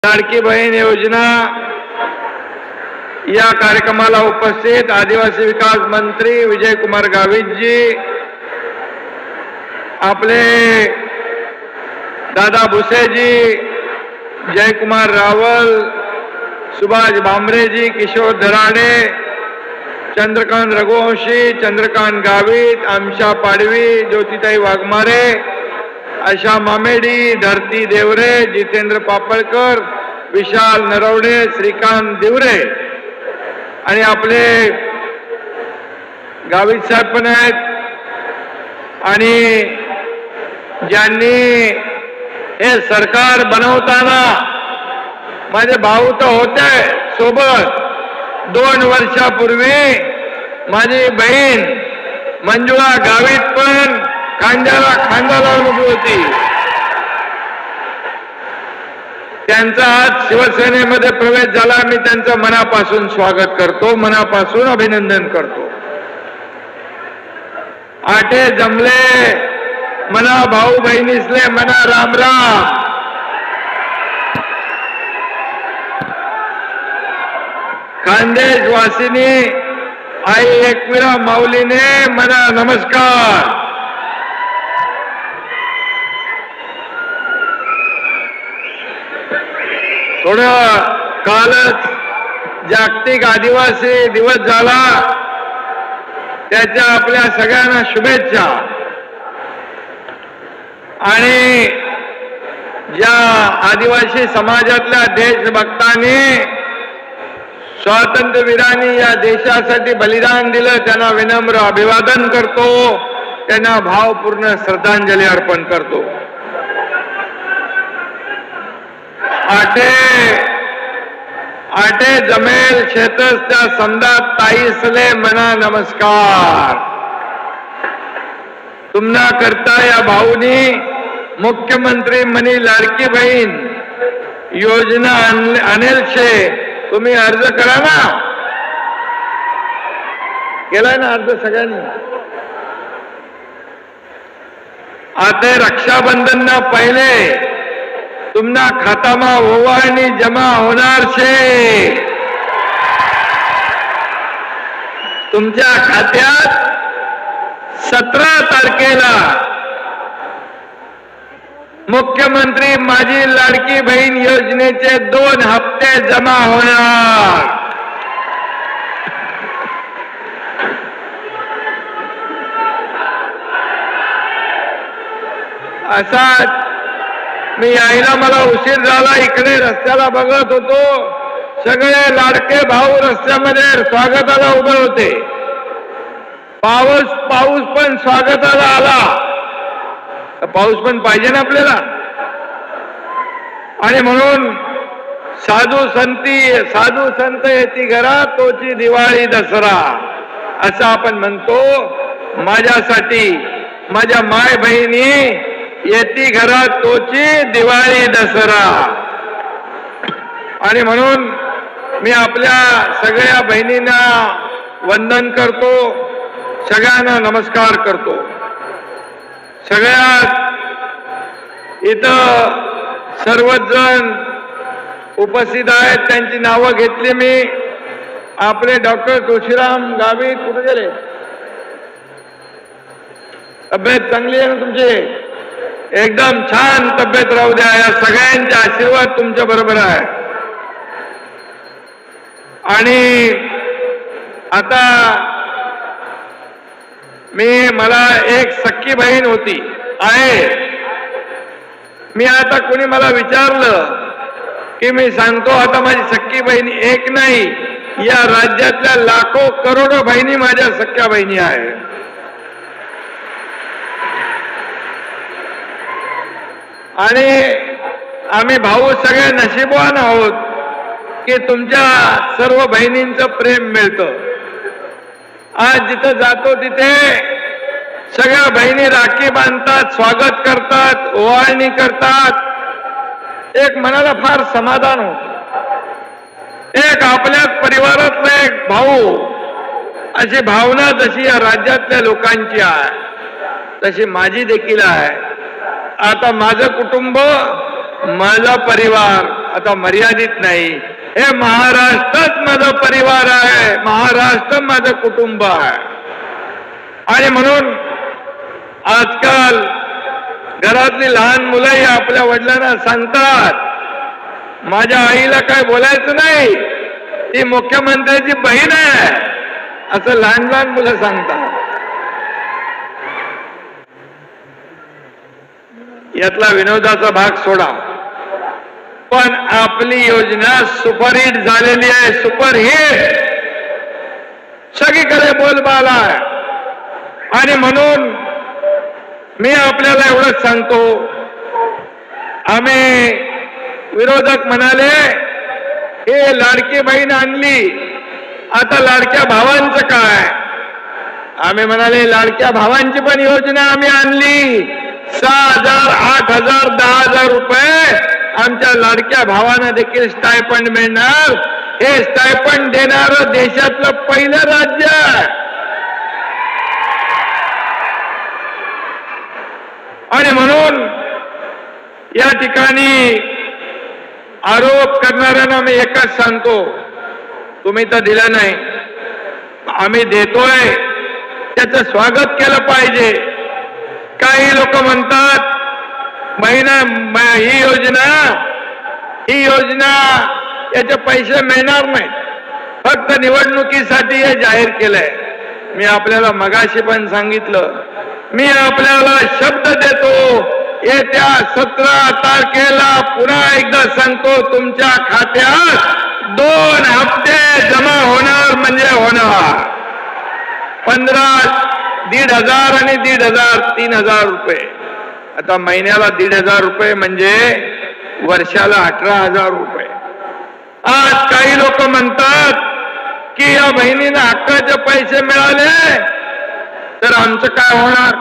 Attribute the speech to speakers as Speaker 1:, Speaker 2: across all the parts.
Speaker 1: लाडकी बहीण योजना या कार्यक्रमाला उपस्थित आदिवासी विकास मंत्री विजयकुमार गावित जी, आपले दादा भुसेजी, जयकुमार रावल, सुभाष भामरे जी, किशोर धराडे, चंद्रकांत रघुवंशी, चंद्रकांत गावित, आमशा पाडवी, ज्योतिताई वाघमारे, आशा मामेडी, धरती देवरे, जितेंद्र पापळकर, विशाल नरवडे, श्रीकांत दिवरे आणि आपले गावित साहेब पण आहेत. आणि ज्यांनी हे सरकार बनवताना माझे भाऊ तर होते सोबत, 2 वर्षापूर्वी माझी बहीण मंजुळा गावित पण खांद्याला खांदा लावून उभी होती. त्यांचा आज शिवसेनेमध्ये प्रवेश झाला. मी त्यांचं मनापासून स्वागत करतो, मनापासून अभिनंदन करतो. आठे जमले मना भाऊ बहिणीसले मना राम राम. खानदेश वासिनी आई एकविरा माऊलीने मना नमस्कार. थोडं कालच जागतिक आदिवासी दिवस झाला, त्याच्या आपल्या सगळ्यांना शुभेच्छा. आणि ज्या आदिवासी समाजातल्या देशभक्तांनी, स्वातंत्र्यवीरांनी या देशासाठी बलिदान दिलं, त्यांना विनम्र अभिवादन करतो, त्यांना भावपूर्ण श्रद्धांजली अर्पण करतो. आटे जमेल शेतसच्या समदात ताईसले मना नमस्कार. तुम्हाला करता या भाऊनी मुख्यमंत्री मनी लाडकी बहीण योजना आणेल शे. तुम्ही अर्ज करा ना, केलाय ना अर्ज सगळ्यांनी. आता रक्षाबंधन ना पहिले तुमना खातामा ओवाळणी जमा होणार शे. तुमच्या खात्यात 17 तारखेला मुख्यमंत्री माझी लाडकी बहीण योजनेचे 2 हप्ते जमा होणार. असा मी यायला मला उशीर झाला. इकडे रस्त्याला बघत होतो, सगळे लाडके भाऊ रस्त्यामध्ये स्वागताला उभे होते. पाऊस पण स्वागताला आला. पाऊस पण पाहिजे ना आपल्याला. आणि म्हणून साधू संत येती घरा तोची दिवाळी दसरा असं आपण म्हणतो. माझ्यासाठी माझ्या माय बहिणी येती घरात तोची दिवाळी दसरा. आणि म्हणून मी आपल्या सगळ्या बहिणींना वंदन करतो, सगळ्यांना नमस्कार करतो. सगळ्यात इथं सर्वच जण उपस्थित आहेत, त्यांची नावं घेतली मी. आपले डॉक्टर तुळशीराम गावित कुठे गेले? तब्येत चांगली आहे ना तुमची? एकदम छान तब्येत राहू द्या. या सगळ्यांचे आशीर्वाद तुमच्या बरोबर आहे. आणि आता मला एक सख्खी बहीण होती आहे. मी आता कोणी मला विचारलं की मी सांगतो आता माझी सख्खी बहिणी एक नाही, या राज्यातल्या लाखो करोडो बहिणी माझ्या सख्ख्या बहिणी आहेत. आणि आम्ही भाऊ सगळे नशीबवान आहोत की तुमच्या सर्व बहिणींचं प्रेम मिळतं. आज जिथं जातो तिथे सगळ्या बहिणी राखी बांधतात, स्वागत करतात, ओवाळणी करतात. एक मनाला फार समाधान होतं. एक आपल्याच परिवारातला एक भाऊ, अशी भावना जशी या राज्यातल्या लोकांची आहे तशी माझी देखील आहे. आता माझं कुटुंब, माझा परिवार आता मर्यादित नाही, हे महाराष्ट्रात माझा परिवार आहे, महाराष्ट्र माझं कुटुंब आहे. आणि म्हणून आजकाल घरातली लहान मुलंही आपल्या वडिलांना सांगतात, माझ्या आईला काय बोलायचं नाही, ती मुख्यमंत्र्याची बहीण आहे, असं लहान लहान मुलं सांगतात. यातला विनोदाचा भाग सोडा, पण आपली योजना सुपरहिट झालेली आहे, सुपरहिट. सगळीकडे बोलबाला आहे. आणि म्हणून मी आपल्याला एवढंच सांगतो, आम्ही विरोधक म्हणाले हे लाडकी बहीण आणली, आता लाडक्या भावांचं काय? आम्ही म्हणाले लाडक्या भावांची पण योजना आम्ही आणली. 6,000, 8,000, 10,000 रुपये आमच्या लाडक्या भावांना देखील स्टायपंड मिळणार. हे स्टायपंड देणारं देशातलं पहिलं राज्य आहे. आणि म्हणून या ठिकाणी आरोप करणाऱ्यांना मी एकच सांगतो, तुम्ही तर दिलं नाही, आम्ही देतोय, त्याचं स्वागत केलं पाहिजे. काही लोक म्हणतात ही योजना याचे पैसे मिळणार नाहीत, फक्त निवडणुकीसाठी हे जाहीर केलंय. मी आपल्याला मगाशी पण सांगितलं, मी आपल्याला शब्द देतो, येत्या 17 तारखेला पुन्हा एकदा सांगतो, तुमच्या खात्यात 2 हप्ते जमा होणार म्हणजे होणार. 1,500 आणि 1,500 3,000 रुपये. आता महिन्याला 1,500 रुपये म्हणजे वर्षाला 18,000 रुपये. आज काही लोक म्हणतात की या बहिणींना हक्काचे पैसे मिळाले तर आमचं काय होणार?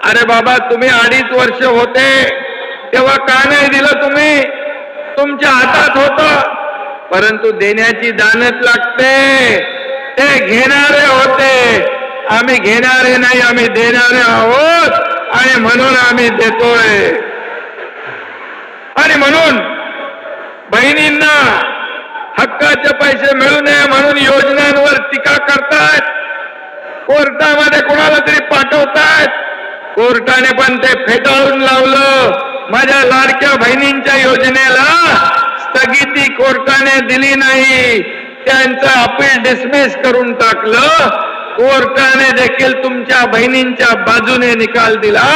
Speaker 1: अरे बाबा, तुम्ही 2.5 वर्ष होते तेव्हा का नाही दिलं? तुम्ही तुमच्या हातात होतं, परंतु देण्याची दानत लागते. ते घेणारे होते, आम्ही घेणारे नाही, आम्ही देणारे आहोत. आणि म्हणून आम्ही देतोय. आणि म्हणून बहिणींना हक्काचे पैसे मिळू नये म्हणून योजनांवर टीका करतायत, कोर्टामध्ये कोणाला तरी पाठवतायत. कोर्टाने पण ते फेटाळून लावलं. माझ्या लाडक्या बहिणींच्या योजनेला स्थगिती कोर्टाने दिली नाही, त्यांचं अपील डिसमिस करून टाकलं. कोर्टाने देखील तुमच्या बहिणींच्या बाजूने निकाल दिला.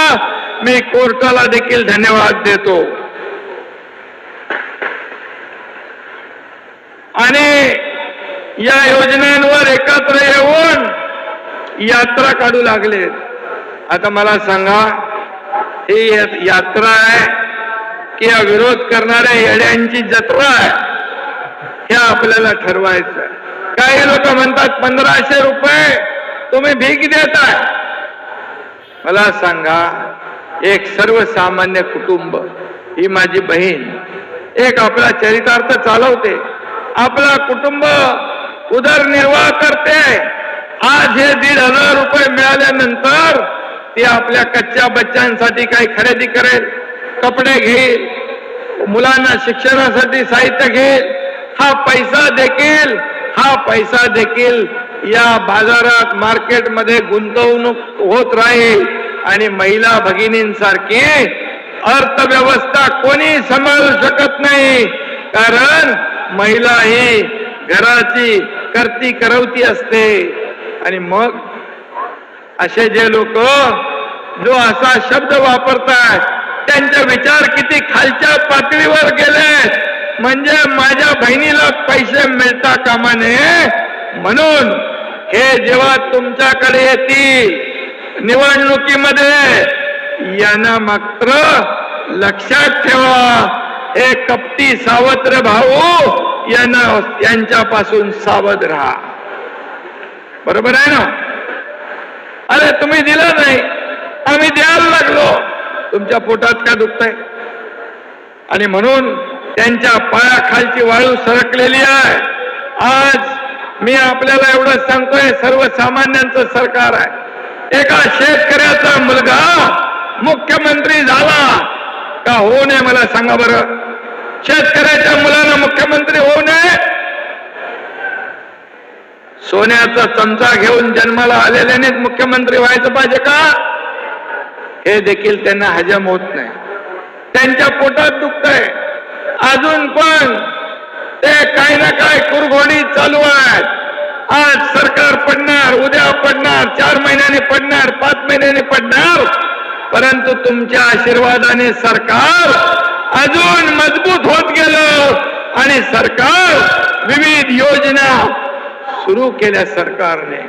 Speaker 1: मी कोर्टाला देखील धन्यवाद देतो. आणि या योजनांवर एकत्र येऊन यात्रा काढू लागले. आता मला सांगा, ही यात्रा आहे की या विरोध करणाऱ्या येड्यांची जत्रा आहे? हे आपल्याला ठरवायचं आहे. काही लोक म्हणतात 1,500 रुपये तुम्ही भीक देताय. मला सांगा, एक सर्वसामान्य कुटुंब, ही माझी बहीण, एक आपला चरितार्थ चालवते, आपला कुटुंब उदरनिर्वाह करते. आज हे 1,500 रुपये मिळाल्यानंतर ती आपल्या कच्च्या बच्चांसाठी काही खरेदी करेल, कपडे घेईल, मुलांना शिक्षणासाठी साहित्य घेईल. हा पैसा देखील या बाजारात, मार्केटमध्ये गुंतवणूक होत राहील. आणि महिला भगिनींसारखी अर्थव्यवस्था कोणी सांभाळू शकत नाही, कारण महिला ही घराची करती करवती असते. आणि मग असे जे लोक जो असा शब्द वापरतात, त्यांचे विचार किती खालच्या पातळीवर गेले. म्हणजे माझ्या बहिणीला पैसे मिळता कामा नये म्हणून हे जेव्हा तुमच्याकडे येतील निवडणुकीमध्ये, यांना मात्र लक्षात ठेवा, हे कपटी सावत्र भाऊ, यांच्यापासून सावध राहा. बरोबर आहे ना? अरे तुम्ही दिलं नाही, आम्ही द्यायला लागलो, तुमच्या पोटात काय दुखतंय? आणि म्हणून त्यांच्या पायाखालची वाळू सरकलेली आहे. आज मी आपल्याला एवढं सांगतोय, सर्वसामान्यांचं सरकार आहे. एका शेतकऱ्याचा मुलगा मुख्यमंत्री झाला का होऊ नये? मला सांगा बरं. शेतकऱ्याच्या मुलानं मुख्यमंत्री होऊ नये, सोन्याचा चमचा घेऊन जन्माला आलेल्यानेच मुख्यमंत्री व्हायचं पाहिजे का? हे देखील त्यांना हजम होत नाही. त्यांच्या पोटात दुखतंय. अजून पण ते काही ना काय कुरघोडी चालू आहेत. आज सरकार पडणार, उद्या पडणार, 4 महिन्याने पडणार, 5 महिन्याने पडणार, परंतु तुमच्या आशीर्वादाने सरकार अजून मजबूत होत गेलं आणि सरकार विविध योजना सुरू केल्या सरकारने.